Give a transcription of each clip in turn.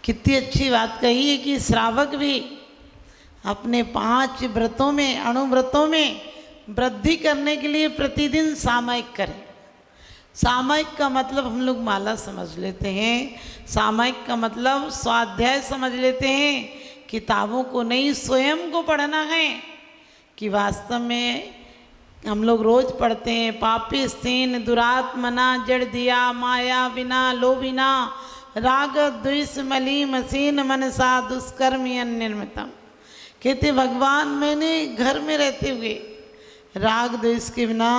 कितनी अच्छी बात कही है कि श्रावक भी अपने 5 व्रतों में, अणुव्रतों में वृद्धि करने के लिए प्रतिदिन सामायिक करें। सामायिक का मतलब हम लोग माला समझ लेते हैं, सामायिक का मतलब स्वाध्याय समझ लेते हैं, किताबों को नहीं स्वयं को पढ़ना है। कि वास्तव में हम लोग रोज पढ़ते हैं, पापी स्थिन दुरात्मना जड़ दिया माया बिना लोभिना राग द्वेष मली मसीन मनसा दुष्कर्म निर्मितम। कहते भगवान मैंने घर में रहते हुए राग द्वेष के बिना,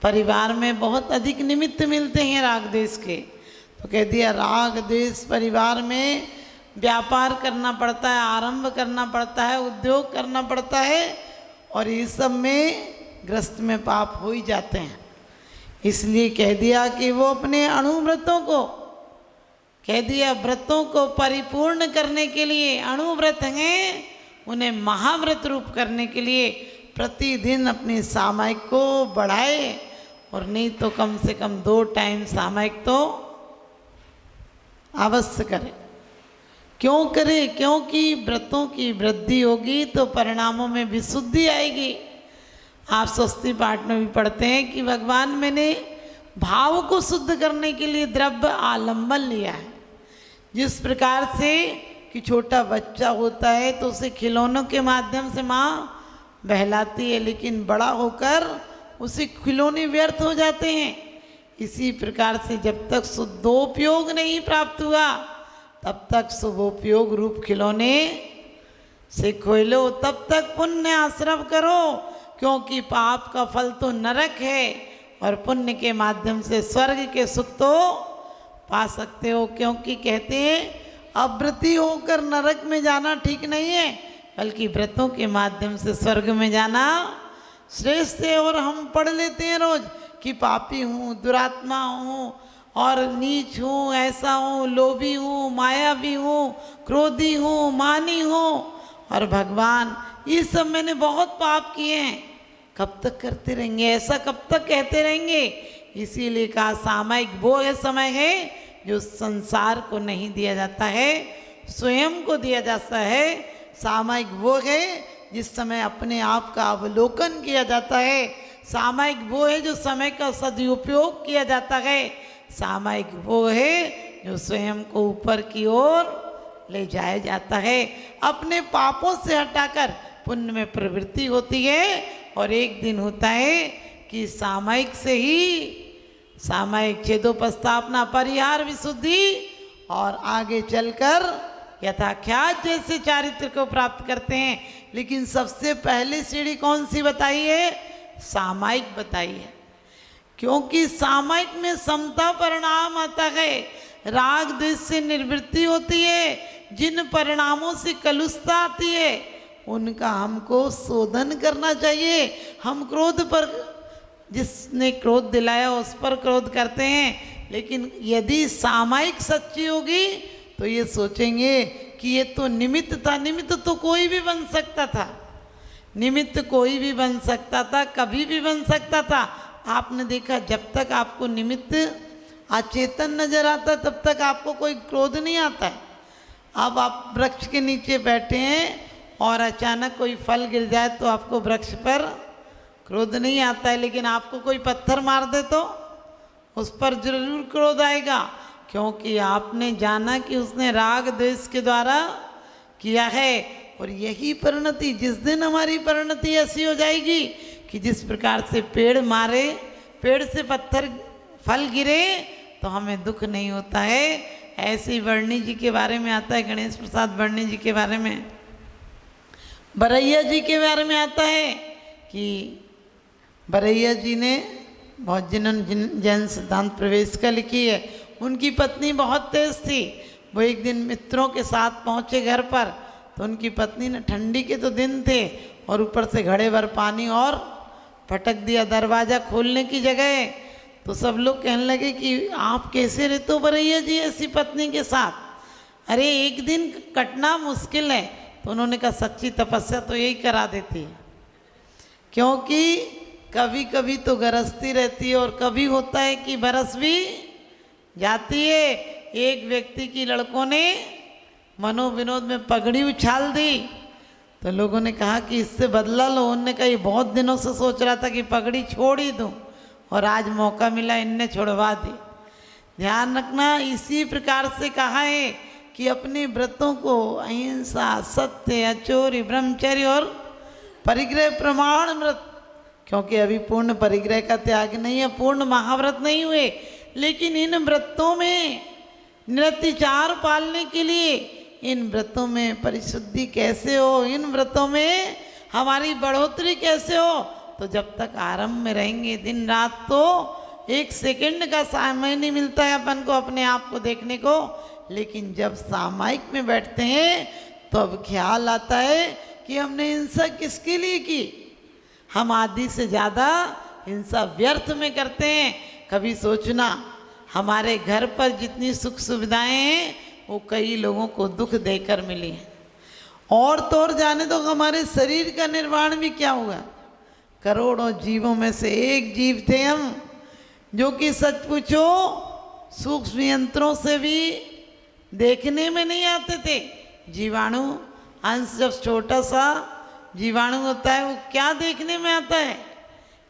परिवार में बहुत अधिक निमित्त मिलते हैं राग द्वेष के, तो कह दिया राग द्वेष परिवार में व्यापार करना पड़ता है, आरंभ करना पड़ता है, उद्योग करना पड़ता है, और इस सब में ग्रस्त में पाप हो ही जाते हैं। इसलिए कह दिया कि वो अपने अणुव्रतों को, कह दिया व्रतों को परिपूर्ण करने के लिए, अणुव्रत हैं उन्हें महाव्रत रूप करने के लिए प्रतिदिन अपनी सामायिक को बढ़ाए, और नहीं तो कम से कम 2 टाइम सामायिक तो अवश्य करें। क्यों करें? क्योंकि व्रतों की वृद्धि होगी तो परिणामों में विशुद्धि आएगी। आप स्वस्ति पाठ में भी पढ़ते हैं कि भगवान मैंने भाव को शुद्ध करने के लिए द्रव्य आलंबन लिया है। जिस प्रकार से कि छोटा बच्चा होता है तो उसे खिलौनों के माध्यम से माँ बहलाती है, लेकिन बड़ा होकर उसे खिलौने व्यर्थ हो जाते हैं। इसी प्रकार से जब तक शुद्धोपयोग नहीं प्राप्त हुआ तब तक शुभोपयोग रूप खिलौने से खोलो, तब तक पुण्य आश्रव करो, क्योंकि पाप का फल तो नरक है और पुण्य के माध्यम से स्वर्ग के सुख तो पा सकते हो। क्योंकि कहते हैं अव्रती होकर नरक में जाना ठीक नहीं है, बल्कि व्रतों के माध्यम से स्वर्ग में जाना श्रेष्ठ है। और हम पढ़ लेते हैं रोज कि पापी हूँ, दुरात्मा हूँ और नीच हूँ, ऐसा हूँ, लोभी हूँ, मायावी हूँ, क्रोधी हूँ, मानी हूँ, और भगवान ये सब मैंने बहुत पाप किए हैं। कब तक करते रहेंगे ऐसा? कब तक कहते रहेंगे? इसीलिए कहा सामायिक वो है समय है जो संसार को नहीं दिया जाता है, स्वयं को दिया जाता है। सामायिक वो है जिस समय अपने आप का अवलोकन किया जाता है। सामायिक वो है जो समय का सदुपयोग किया जाता है। सामायिक वो है जो स्वयं को ऊपर की ओर ले जाया जाता है, अपने पापों से हटाकर पुण्य में प्रवृत्ति होती है। और एक दिन होता है कि सामायिक से ही सामायिक छेदोपस्थापना परिहार विशुद्धि और आगे चलकर यथाख्यात जैसे चारित्र को प्राप्त करते हैं। लेकिन सबसे पहले सीढ़ी कौन सी बताई है? सामायिक बताई है, क्योंकि सामायिक में समता परिणाम आता है, राग द्वेष से निवृत्ति होती है। जिन परिणामों से कलुषता आती है उनका हमको शोधन करना चाहिए। हम क्रोध पर, जिसने क्रोध दिलाया उस पर क्रोध करते हैं, लेकिन यदि सामायिक सच्ची होगी तो ये सोचेंगे कि ये तो निमित्त था। निमित्त तो कोई भी बन सकता था, निमित्त कोई भी बन सकता था, कभी भी बन सकता था। आपने देखा जब तक आपको निमित्त अचेतन नजर आता तब तक आपको कोई क्रोध नहीं आता है। अब आप वृक्ष के नीचे बैठे हैं और अचानक कोई फल गिर जाए तो आपको वृक्ष पर क्रोध नहीं आता है, लेकिन आपको कोई पत्थर मार दे तो उस पर जरूर क्रोध आएगा, क्योंकि आपने जाना कि उसने राग द्वेष के द्वारा किया है। और यही परिणति, जिस दिन हमारी परिणति ऐसी हो जाएगी कि जिस प्रकार से पेड़ मारे, पेड़ से पत्थर फल गिरे तो हमें दुख नहीं होता है। ऐसे ही वर्णी जी के बारे में आता है, गणेश प्रसाद वर्णी जी के बारे में, बरैया जी के बारे में आता है कि बरैया जी ने बहुत जिन्होंने जैन सिद्धांत प्रवेश का लिखी है, उनकी पत्नी बहुत तेज थी। वो एक दिन मित्रों के साथ पहुँचे घर पर, तो उनकी पत्नी ने, ठंडी के तो दिन थे और ऊपर से घड़े भर पानी और फटक दिया दरवाज़ा खोलने की जगह। तो सब लोग कहने लगे कि आप कैसे रहते हो बरैया जी ऐसी पत्नी के साथ? अरे एक दिन कटना मुश्किल है। तो उन्होंने कहा सच्ची तपस्या तो यही करा देती है, क्योंकि कभी कभी तो गरजती रहती है और कभी होता है कि बरस भी जाती है। एक व्यक्ति की लड़कों ने मनोविनोद में पगड़ी उछाल दी। तो लोगों ने कहा कि इससे बदला लो। उनने कहा ये बहुत दिनों से सोच रहा था कि पगड़ी छोड़ ही दूं, और आज मौका मिला, इनने छुड़वा दी। ध्यान रखना, इसी प्रकार से कहा है कि अपने व्रतों को अहिंसा, सत्य, अचोरी, ब्रह्मचर्य और परिग्रह प्रमाण व्रत, क्योंकि अभी पूर्ण परिग्रह का त्याग नहीं है, पूर्ण महाव्रत नहीं हुए, लेकिन इन व्रतों में निरतिचार पालने के लिए, इन व्रतों में परिशुद्धि कैसे हो, इन व्रतों में हमारी बढ़ोतरी कैसे हो, तो जब तक आरंभ में रहेंगे दिन रात तो एक सेकंड का समय नहीं मिलता है अपन को अपने आप को देखने को। लेकिन जब सामायिक में बैठते हैं तो अब ख्याल आता है कि हमने हिंसा किसके लिए की। हम आदि से ज़्यादा हिंसा व्यर्थ में करते हैं। कभी सोचना, हमारे घर पर जितनी सुख सुविधाएं हैं वो कई लोगों को दुख देकर मिली हैं। और तो और जाने तो हमारे शरीर का निर्माण भी क्या हुआ। करोड़ों जीवों में से एक जीव थे हम, जो कि सच पूछो सूक्ष्म यंत्रों से भी देखने में नहीं आते थे। जीवाणु अंश जब छोटा सा जीवाणु होता है वो क्या देखने में आता है,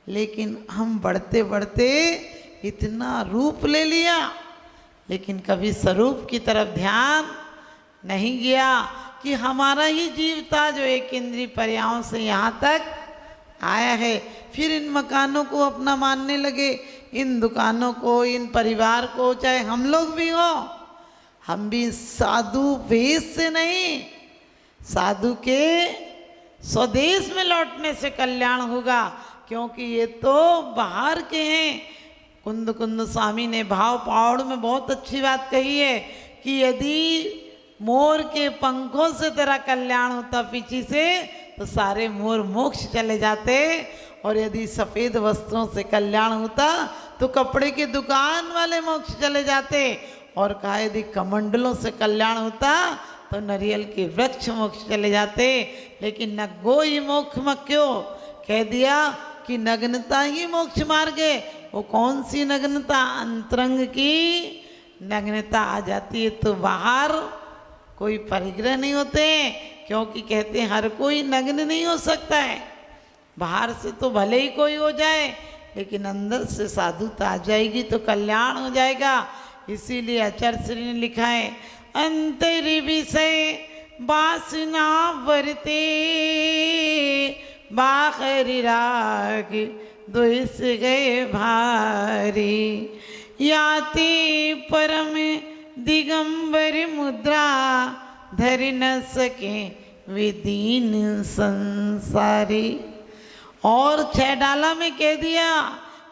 लेकिन हम बढ़ते बढ़ते इतना रूप ले लिया, लेकिन कभी स्वरूप की तरफ ध्यान नहीं गया कि हमारा ही जीव था जो एक इंद्रिय पर्यायों से यहाँ तक आया है। फिर इन मकानों को अपना मानने लगे, इन दुकानों को, इन परिवार को, चाहे हम लोग भी हो, हम भी साधु वेश से नहीं, साधु के स्वदेश में लौटने से कल्याण होगा, क्योंकि ये तो बाहर के हैं। कुंद कुंद स्वामी ने भाव पहाड़ में बहुत अच्छी बात कही है कि यदि मोर के पंखों से तेरा कल्याण होता पीछे से, तो सारे मोर मोक्ष चले जाते, और यदि सफ़ेद वस्त्रों से कल्याण होता तो कपड़े की दुकान वाले मोक्ष चले जाते, और कहा यदि कमंडलों से कल्याण होता तो नारियल के वृक्ष मोक्ष चले जाते। लेकिन न गोई मोक्ष मक्यो, कह दिया कि नग्नता ही मोक्ष मार्ग है। वो कौन सी नग्नता? अंतरंग की नग्नता आ जाती है तो बाहर कोई परिग्रह नहीं होते, क्योंकि कहते हैं हर कोई नग्न नहीं हो सकता है। बाहर से तो भले ही कोई हो जाए, लेकिन अंदर से साधुता आ जाएगी तो कल्याण हो जाएगा। इसीलिए आचार्य श्री ने लिखा है, अंतरि विषय वासना वरते, बाहरी राग द्वेष गए भारी, याति परम दिगंबर मुद्रा, धर न सके विदीन संसारी। और 6 डाला में कह दिया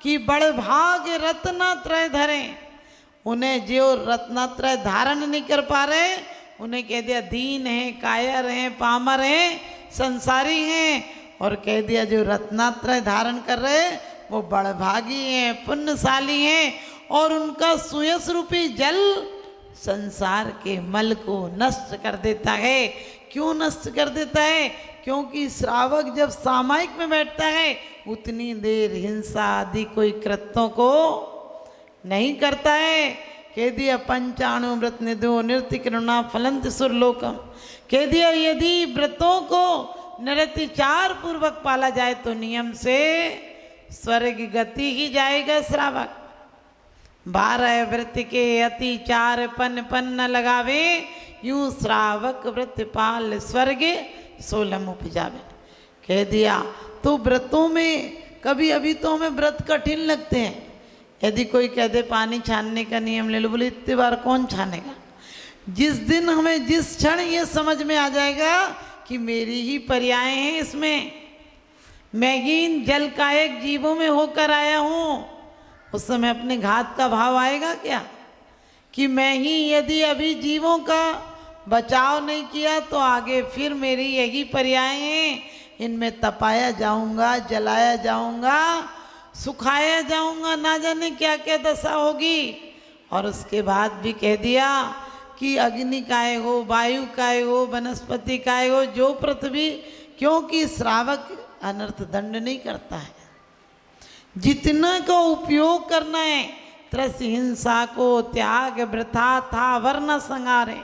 कि बड़ भाग रत्नात्रय धरे, उन्हें जो रत्नात्रय धारण नहीं कर पा रहे उन्हें कह दिया दीन है, कायर हैं, पामर हैं, संसारी हैं। और कह दिया जो रत्नात्रय धारण कर रहे वो बड़भागी हैं, पुण्यशाली हैं, और उनका सुयस रूपी जल संसार के मल को नष्ट कर देता है। क्यों नष्ट कर देता है? क्योंकि श्रावक जब सामायिक में बैठता है उतनी देर हिंसा आदि कोई कृत्यों को नहीं करता है। कह दिया पंचाणु व्रत निधो नृत्य करुणा फलंत सुरलोकम। कह दिया यदि व्रतों को निरतिचार पूर्वक पाला जाए तो नियम से स्वर्ग गति ही जाएगा श्रावक। 12 व्रत के अति 4 पन न लगावे, यूं श्रावक व्रत पाल स्वर्ग 16 उपजावे। कह दिया तो व्रतों में कभी अभी तो हमें व्रत कठिन लगते हैं। यदि कोई कह दे पानी छानने का नियम ले लो, बोले इतनी बार कौन छानेगा? जिस दिन हमें जिस क्षण ये समझ में आ जाएगा कि मेरी ही पर्याय हैं इसमें, मैं ही इन जल कायक जीवों में होकर आया हूँ, उस समय अपने घात का भाव आएगा क्या? कि मैं ही यदि अभी जीवों का बचाव नहीं किया तो आगे फिर मेरी यही पर्याय हैं, इनमें तपाया जाऊंगा, जलाया जाऊंगा, सुखाया जाऊंगा, ना जाने क्या क्या दशा होगी। और उसके बाद भी कह दिया कि अग्नि काय हो, वायु काय हो, वनस्पति काय हो, जो पृथ्वी, क्योंकि श्रावक अनर्थ दंड नहीं करता है। जितना का उपयोग करना है, त्रस हिंसा को त्याग वृथा था वर्ण संगारे।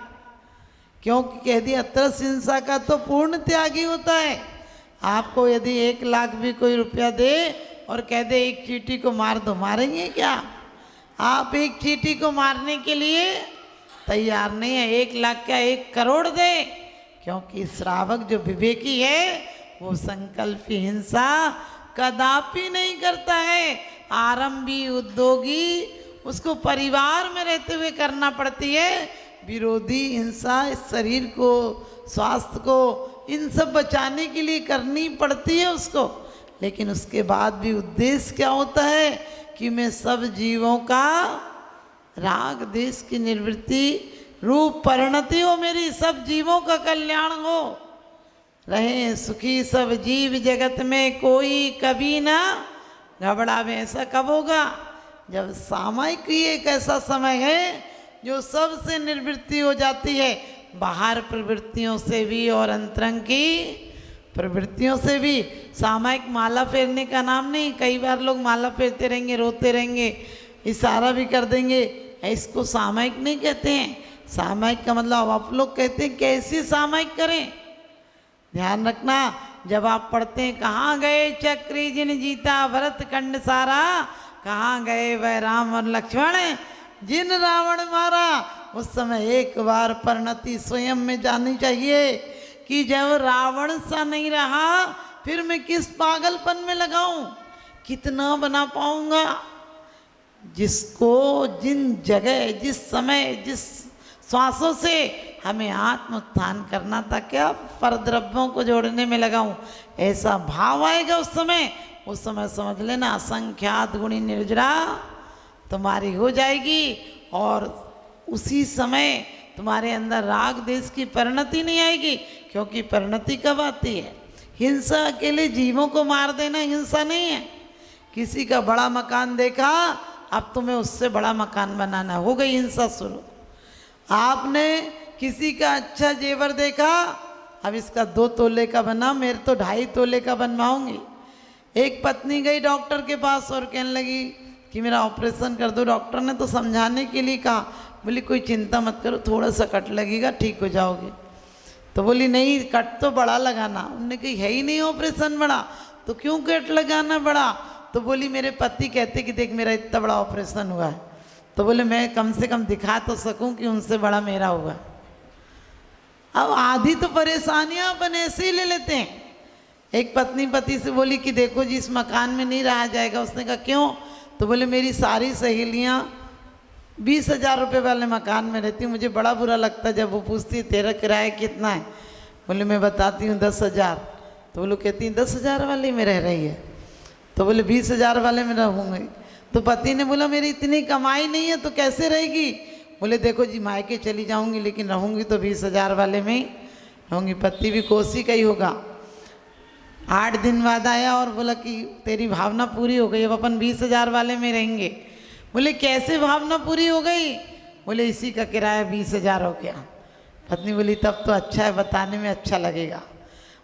क्योंकि कह दिया अत्रस हिंसा का तो पूर्ण त्यागी होता है। आपको यदि 1 लाख भी कोई रुपया दे और कह दे एक चींटी को मार दो, मारेंगे क्या? आप एक चींटी को मारने के लिए तैयार नहीं है। 1 लाख क्या 1 करोड़ दे, क्योंकि श्रावक जो विवेकी है वो संकल्पी हिंसा कदापि नहीं करता है। आरंभी उद्योगी उसको परिवार में रहते हुए करना पड़ती है। विरोधी हिंसा इस शरीर को, स्वास्थ्य को, इन सब बचाने के लिए करनी पड़ती है उसको। लेकिन उसके बाद भी उद्देश्य क्या होता है कि मैं सब जीवों का राग देश की निवृत्ति रूप परिणति हो, मेरी सब जीवों का कल्याण हो, रहे सुखी सब जीव जगत में कोई कभी ना घबरावे। ऐसा कब होगा? जब सामायिक ही एक ऐसा समय है जो सबसे निवृत्ति हो जाती है, बाहर प्रवृत्तियों से भी और अंतरंग की प्रवृत्तियों से भी। सामायिक माला फेरने का नाम नहीं। कई बार लोग माला फेरते रहेंगे, रोते रहेंगे, इशारा भी कर देंगे, इसको सामायिक नहीं कहते हैं। सामायिक का मतलब आप लोग कहते हैं कैसे सामायिक करें? ध्यान रखना, जब आप पढ़ते हैं कहाँ गए चक्री जिन जीता भरत खंड सारा, कहाँ गए वह राम और लक्ष्मण जिन रावण मारा, उस समय एक बार परिणति स्वयं में जानी चाहिए कि जब रावण सा नहीं रहा फिर मैं किस पागलपन में लगाऊं, कितना बना पाऊंगा। जिसको जिन जगह, जिस समय, जिस श्वासों से हमें आत्म उत्थान करना था, क्या परद्रव्यों को जोड़ने में लगाऊं, ऐसा भाव आएगा उस समय समझ लेना असंख्यात गुणी निर्जरा तुम्हारी हो जाएगी। और उसी समय तुम्हारे अंदर राग देश की परिणति नहीं आएगी। क्योंकि परिणति कब आती है? हिंसा अकेले जीवों को मार देना हिंसा नहीं है। किसी का बड़ा मकान देखा, अब तुम्हें उससे बड़ा मकान बनाना, हो गई हिंसा शुरू। आपने किसी का अच्छा जेवर देखा, अब इसका 2 तोले का बना, मेरे तो 2.5 तोले का बनवाऊंगी। एक पत्नी गई डॉक्टर के पास और कहने लगी कि मेरा ऑपरेशन कर दो। डॉक्टर ने तो समझाने के लिए कहा, बोली कोई चिंता मत करो, थोड़ा सा कट लगेगा, ठीक हो जाओगे। तो बोली नहीं, कट तो बड़ा लगाना। उन्होंने कही है ही नहीं ऑपरेशन बड़ा, तो क्यों कट लगाना बड़ा? तो बोली मेरे पति कहते कि देख मेरा इतना बड़ा ऑपरेशन हुआ है, तो बोले मैं कम से कम दिखा तो सकूं कि उनसे बड़ा मेरा हुआ। अब आधी तो परेशानियां अपन ऐसे ही ले लेते हैं। एक पत्नी पति से बोली कि देखो जी इस मकान में नहीं रहा जाएगा। उसने कहा क्यों? तो बोले मेरी सारी सहेलियां 20,000 रुपये वाले मकान में रहती, मुझे बड़ा बुरा लगता जब वो पूछती तेरा किराया कितना है। बोले मैं बताती हूँ 10,000। तो वो लोग कहती हैं 10,000 वाले में रह रही है। तो बोले 20,000 वाले में रहूँगी। तो पति ने बोला मेरी इतनी कमाई नहीं है तो कैसे रहेगी? बोले देखो जी मायके चली जाऊँगी लेकिन रहूँगी तो 20,000 वाले में ही रहूँगी। पति भी कोसी का ही होगा। 8 दिन बाद आया और बोला कि तेरी भावना पूरी हो गई, अब अपन 20,000 वाले में रहेंगे। बोले कैसे भावना पूरी हो गई? बोले इसी का किराया 20,000 हो गया। पत्नी बोली तब तो अच्छा है, बताने में अच्छा लगेगा।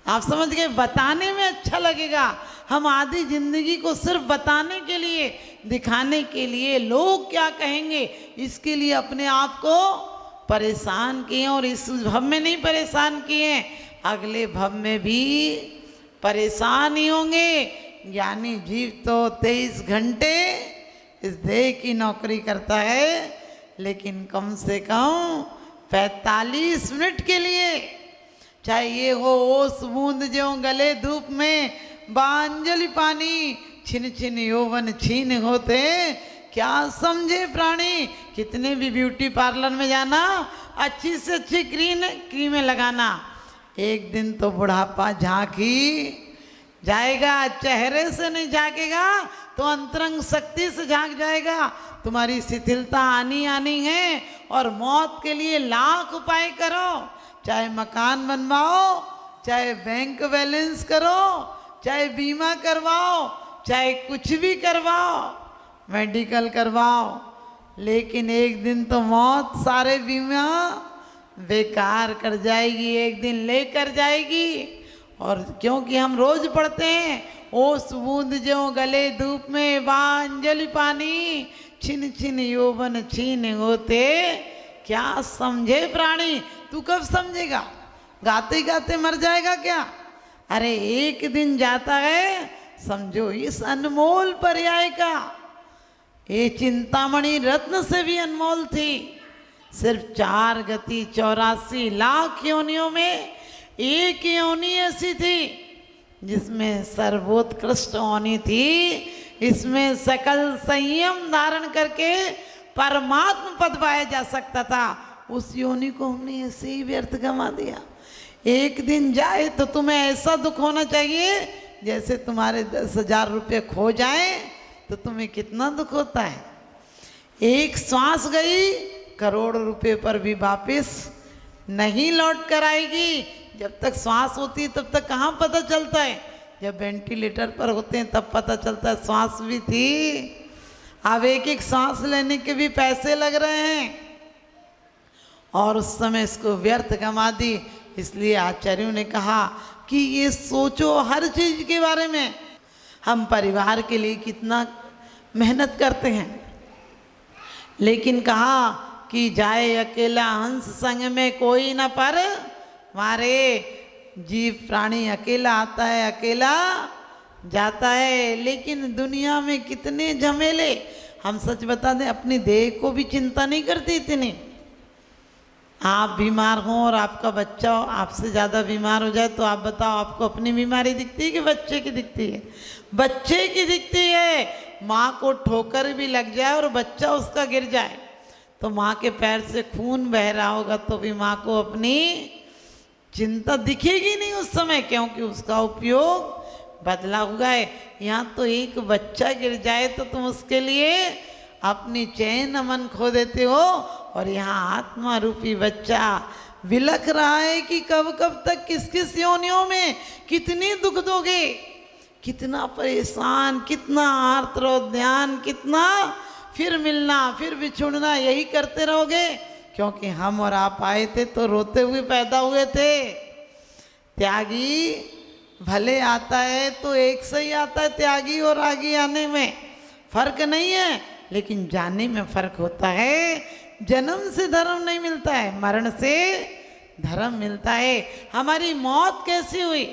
आप समझ गए, बताने में अच्छा लगेगा। हम आधी जिंदगी को सिर्फ बताने के लिए, दिखाने के लिए, लोग क्या कहेंगे इसके लिए अपने आप को परेशान किए। और इस भव में नहीं परेशान किए, अगले भव में भी परेशान ही होंगे। ज्ञानी जीव तो 23 घंटे इस देह की नौकरी करता है, लेकिन कम से कम 45 मिनट के लिए, चाहे ये हो ओस बूंद ज्यों गले धूप में बांजलि पानी, छिन छिन यौवन छीन होते क्या समझे प्राणी। कितने भी ब्यूटी पार्लर में जाना, अच्छी से अच्छी क्रीमें लगाना, एक दिन तो बुढ़ापा झांकी जाएगा। चेहरे से नहीं झांकेगा तो अंतरंग शक्ति से झांक जाएगा। तुम्हारी शिथिलता आनी है और मौत के लिए लाख उपाय करो। चाहे मकान बनवाओ, चाहे बैंक बैलेंस करो, चाहे बीमा करवाओ, चाहे कुछ भी करवाओ, मेडिकल करवाओ, लेकिन एक दिन तो मौत सारे बीमा बेकार कर जाएगी, एक दिन लेकर जाएगी। और क्योंकि हम रोज पढ़ते हैं ओस बूंद ज्यों गले धूप में बांजलि पानी, छिन छिन यौवन छीन होते क्या समझे प्राणी। तू कब समझेगा? गाते गाते मर जाएगा क्या? अरे एक दिन जाता है, समझो इस अनमोल पर्याय का। ये चिंतामणि रत्न से भी अनमोल थी। सिर्फ 4 गति 84 लाख योनियों में एक योनि ऐसी थी जिसमें सर्वोत्कृष्ट योनि थी। इसमें सकल संयम धारण करके परमात्म पद पाया जा सकता था। उस योनि को हमने ऐसे ही व्यर्थ गंवा दिया। एक दिन जाए तो तुम्हें ऐसा दुख होना चाहिए जैसे तुम्हारे 10,000 रुपये खो जाए तो तुम्हें कितना दुख होता है। एक श्वास गई, करोड़ रुपए पर भी वापस नहीं लौट कर आएगी। जब तक श्वास होती है तब तक कहाँ पता चलता है? जब वेंटिलेटर पर होते हैं तब पता चलता है श्वास भी थी। अब एक एक सांस लेने के भी पैसे लग रहे हैं और उस समय इसको व्यर्थ गंवा दी। इसलिए आचार्यों ने कहा कि ये सोचो हर चीज के बारे में। हम परिवार के लिए कितना मेहनत करते हैं, लेकिन कहा कि जाए अकेला हंस संग में कोई न पर मारे। जीव प्राणी अकेला आता है, अकेला जाता है। लेकिन दुनिया में कितने झमेले। हम सच बता दें, अपनी देह को भी चिंता नहीं करती इतनी। आप बीमार हों और आपका बच्चा आपसे ज़्यादा बीमार हो जाए तो आप बताओ, आपको अपनी बीमारी दिखती है कि बच्चे की दिखती है? बच्चे की दिखती है। माँ को ठोकर भी लग जाए और बच्चा उसका गिर जाए तो माँ के पैर से खून बह रहा होगा तो भी माँ को अपनी चिंता दिखेगी नहीं उस समय, क्योंकि उसका उपयोग बदला हुआ है। यहाँ तो एक बच्चा गिर जाए तो तुम उसके लिए अपनी चैन अमन खो देते हो, और यहाँ आत्मा रूपी बच्चा विलख रहा है कि कब कब तक किस किस योनियों में कितनी दुख दोगे, कितना परेशान, कितना आर्तरोद्यान, कितना फिर मिलना फिर बिछुड़ना, यही करते रहोगे। क्योंकि हम और आप आए थे तो रोते हुए पैदा हुए थे। त्यागी भले आता है तो एक से ही आता है, त्यागी और रागी आने में फर्क नहीं है, लेकिन जाने में फर्क होता है। जन्म से धर्म नहीं मिलता है, मरण से धर्म मिलता है। हमारी मौत कैसी हुई?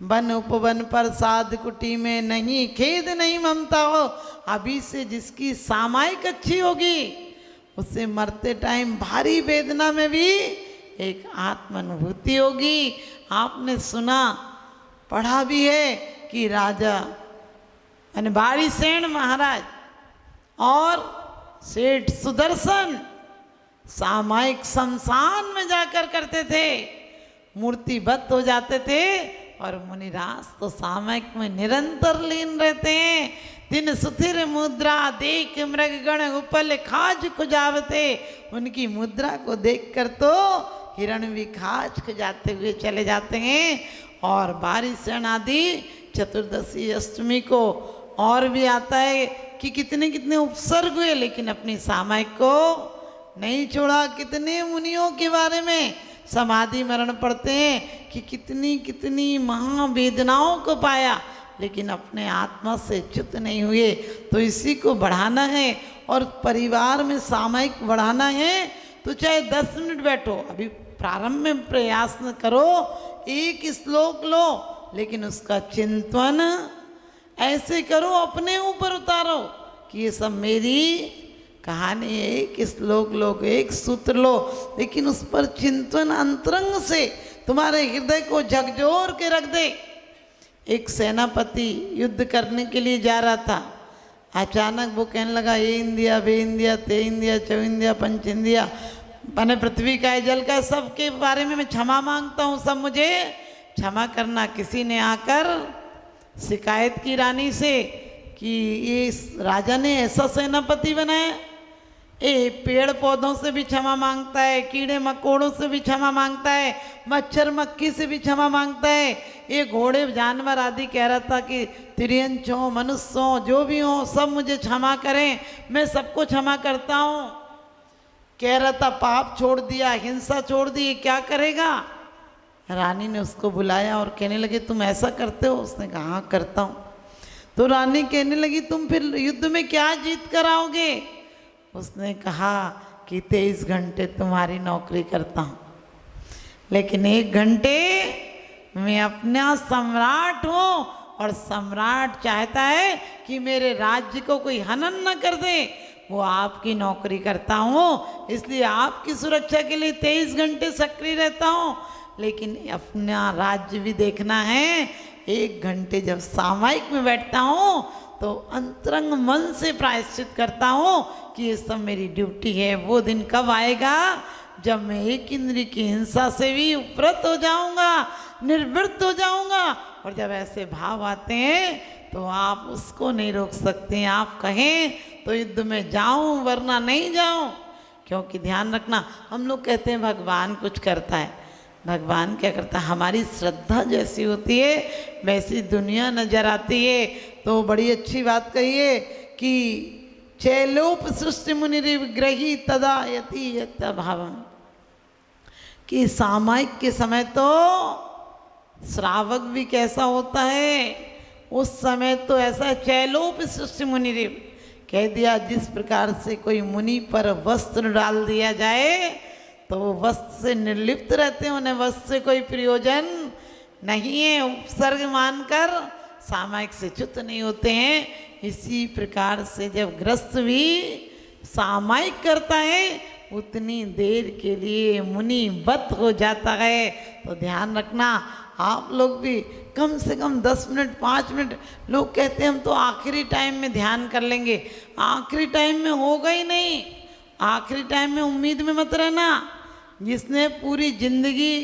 वन उपवन पर साध कुटी में नहीं, खेद नहीं ममता हो। अभी से जिसकी सामायिक अच्छी होगी उससे मरते टाइम भारी वेदना में भी एक आत्मानुभूति होगी। आपने सुना पढ़ा भी है कि राजा यानी बारीसेन महाराज और सेठ सुदर्शन सामायिक शमशान में जाकर करते थे, मूर्तिबद्ध हो जाते थे, और मुनिराज तो सामायिक में निरंतर लीन रहते हैं। दिन सुथिर मुद्रा देख मृगगण उपल खाज खुजावते। उनकी मुद्रा को देखकर तो हिरण भी खाज खुजाते हुए चले जाते हैं। और बारीसेन आदि चतुर्दशी अष्टमी को और भी आता है कि कितने कितने उपसर्ग हुए, लेकिन अपनी सामायिक को नहीं छोड़ा। कितने मुनियों के बारे में समाधि मरण पड़ते हैं कि कितनी कितनी महावेदनाओं को पाया, लेकिन अपने आत्मा से च्युत नहीं हुए। तो इसी को बढ़ाना है, और परिवार में सामायिक बढ़ाना है तो चाहे 10 मिनट बैठो। अभी प्रारंभ में प्रयास न करो, एक श्लोक लो, लेकिन उसका चिंतन ऐसे करो, अपने ऊपर उतारो कि ये सब मेरी कहानी है। एक श्लोक लो, एक सूत्र लो, लेकिन उस पर चिंतन अंतरंग से तुम्हारे हृदय को झकझोर के रख दे। एक सेनापति युद्ध करने के लिए जा रहा था। अचानक वो कहने लगा, ये इंदिया बे इंदिया ते इंदिया चौ इंदिया पंच इंदिया, मैंने पृथ्वी का है, जल का है, सबके बारे में मैं क्षमा मांगता हूँ, सब मुझे क्षमा करना। किसी ने आकर शिकायत की रानी से कि ये राजा ने ऐसा सेनापति बनाया, ये पेड़ पौधों से भी क्षमा मांगता है, कीड़े मकोड़ों से भी क्षमा मांगता है, मच्छर मक्खी से भी क्षमा मांगता है। ये घोड़े जानवर आदि कह रहा था कि तिर्यंच हो मनुष्य हो जो भी हो सब मुझे क्षमा करें, मैं सबको क्षमा करता हूँ। कह रहा था पाप छोड़ दिया, हिंसा छोड़ दी, क्या करेगा? रानी ने उसको बुलाया और कहने लगे तुम ऐसा करते हो? उसने कहा हाँ करता हूँ। तो रानी कहने लगी तुम फिर युद्ध में क्या जीत कर आओगे? उसने कहा कि 23 घंटे तुम्हारी नौकरी करता हूँ। लेकिन 1 घंटे मैं अपना सम्राट हूँ और सम्राट चाहता है कि मेरे राज्य को कोई हनन न कर दे। वो आपकी नौकरी करता हूँ, इसलिए आपकी सुरक्षा के लिए 23 घंटे सक्रिय रहता हूँ, लेकिन अपना राज्य भी देखना है। 1 घंटे जब सामायिक में बैठता हूँ तो अंतरंग मन से प्रायश्चित करता हूँ कि ये सब मेरी ड्यूटी है। वो दिन कब आएगा जब मैं एक इंद्रिय की हिंसा से भी उपरत हो जाऊंगा, निर्वृत्त हो जाऊंगा। और जब ऐसे भाव आते हैं तो आप उसको नहीं रोक सकते। आप कहें तो युद्ध में जाऊं वरना नहीं जाऊं। क्योंकि ध्यान रखना, हम लोग कहते हैं भगवान कुछ करता है, भगवान क्या करता है? हमारी श्रद्धा जैसी होती है वैसी दुनिया नजर आती है। तो बड़ी अच्छी बात कही है कि चैलोप सृष्टि मुनि विग्रही तदा यति यत भावम, कि सामायिक के समय तो श्रावक भी कैसा होता है, उस समय तो ऐसा चैलोप सृष्टि मुनि कह दिया। जिस प्रकार से कोई मुनि पर वस्त्र डाल दिया जाए तो वो वस्त्र से निर्लिप्त रहते हैं, उन्हें वस्त्र से कोई प्रयोजन नहीं है, उपसर्ग मानकर सामायिक से च्युत नहीं होते हैं। इसी प्रकार से जब ग्रस्त भी सामायिक करता है उतनी देर के लिए मुनिवत हो जाता है। तो ध्यान रखना, आप लोग भी कम से कम 10 मिनट 5 मिनट, लोग कहते हैं हम तो आखिरी टाइम में ध्यान कर लेंगे। आखिरी टाइम में होगा ही नहीं। आखिरी टाइम में उम्मीद में मत रहना। जिसने पूरी जिंदगी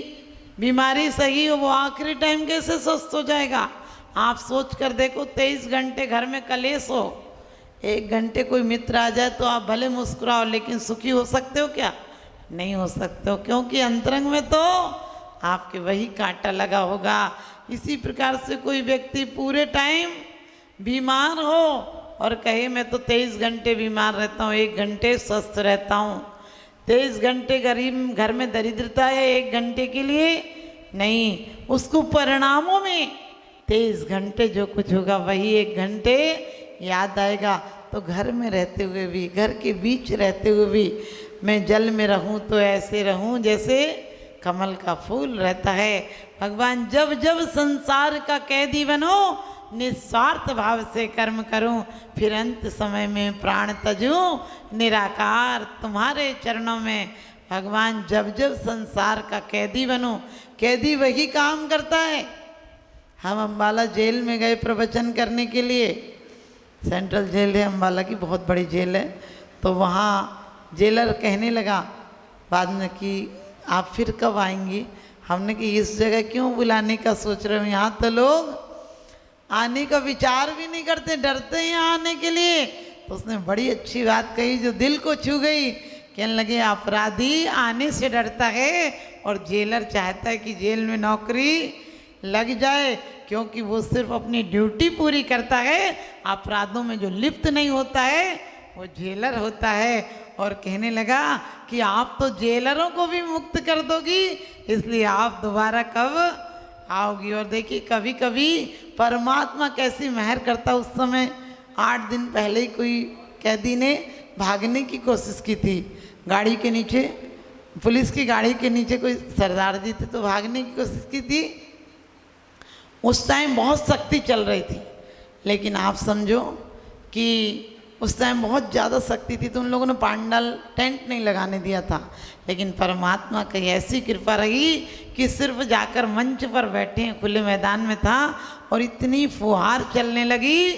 बीमारी सही हो वो आखिरी टाइम कैसे स्वस्थ हो जाएगा? आप सोच कर देखो, 23 घंटे घर में कलेश हो, 1 घंटे कोई मित्र आ जाए तो आप भले मुस्कुराओ, लेकिन सुखी हो सकते हो क्या? नहीं हो सकते हो, क्योंकि अंतरंग में तो आपके वही कांटा लगा होगा। इसी प्रकार से कोई व्यक्ति पूरे टाइम बीमार हो और कहे मैं तो 23 घंटे बीमार रहता हूँ, 1 घंटे स्वस्थ रहता हूँ। 23 घंटे गरीब घर में दरिद्रता है, 1 घंटे के लिए नहीं, उसको परिणामों में 23 घंटे जो कुछ होगा वही 1 घंटे याद आएगा। तो घर में रहते हुए भी, घर के बीच रहते हुए भी मैं जल में रहूं तो ऐसे रहूं जैसे कमल का फूल रहता है। भगवान जब जब संसार का कैदी बनो, निस्वार्थ भाव से कर्म करूं, फिर अंत समय में प्राण तजूं, निराकार तुम्हारे चरणों में। भगवान जब जब संसार का कैदी बनो, कैदी वही काम करता है। हम अम्बाला जेल में गए प्रवचन करने के लिए, सेंट्रल जेल है अम्बाला की, बहुत बड़ी जेल है। तो वहाँ जेलर कहने लगा बाद में कि आप फिर कब आएंगी? हमने कि इस जगह क्यों बुलाने का सोच रहे हो? यहाँ तो लोग आने का विचार भी नहीं करते, डरते हैं यहाँ आने के लिए। तो उसने बड़ी अच्छी बात कही जो दिल को छू गई। कहने लगे अपराधी आने से डरता है और जेलर चाहता है कि जेल में नौकरी लग जाए, क्योंकि वो सिर्फ अपनी ड्यूटी पूरी करता है। अपराधों में जो लिप्त नहीं होता है वो जेलर होता है। और कहने लगा कि आप तो जेलरों को भी मुक्त कर दोगी, इसलिए आप दोबारा कब आओगी? और देखिए कभी कभी परमात्मा कैसी मेहर करता। उस समय 8 दिन पहले ही कोई कैदी ने भागने की कोशिश की थी, गाड़ी के नीचे, पुलिस की गाड़ी के नीचे कोई सरदार जी थे तो भागने की कोशिश की थी। उस टाइम बहुत सख्ती चल रही थी, लेकिन आप समझो कि उस टाइम बहुत ज़्यादा सख्ती थी तो उन लोगों ने पांडाल टेंट नहीं लगाने दिया था। लेकिन परमात्मा की ऐसी कृपा रही कि सिर्फ जाकर मंच पर बैठे हैं, खुले मैदान में था और इतनी फुहार चलने लगी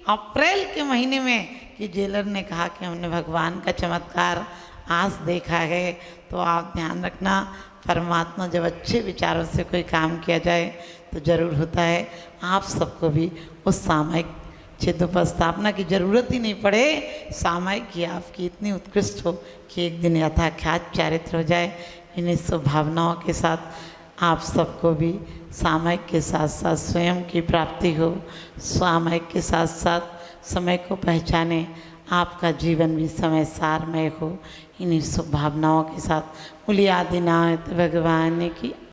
अप्रैल के महीने में कि जेलर ने कहा कि हमने भगवान का चमत्कार आज देखा है। तो आप ध्यान रखना, परमात्मा जब अच्छे विचारों से कोई काम किया जाए तो जरूर होता है। आप सबको भी उस सामायिक चिदोपस्थापना की जरूरत ही नहीं पड़े, सामायिक ही आपकी इतनी उत्कृष्ट हो कि एक दिन यथाख्यात चारित्र हो जाए। इन्हीं स्वभावनाओं के साथ आप सबको भी सामायिक के साथ साथ स्वयं की प्राप्ति हो, सामायिक के साथ साथ समय को पहचाने, आपका जीवन भी समय सारमय हो। इन्हीं स्वभावनाओं के साथ बोलिए आदिनाथ भगवान की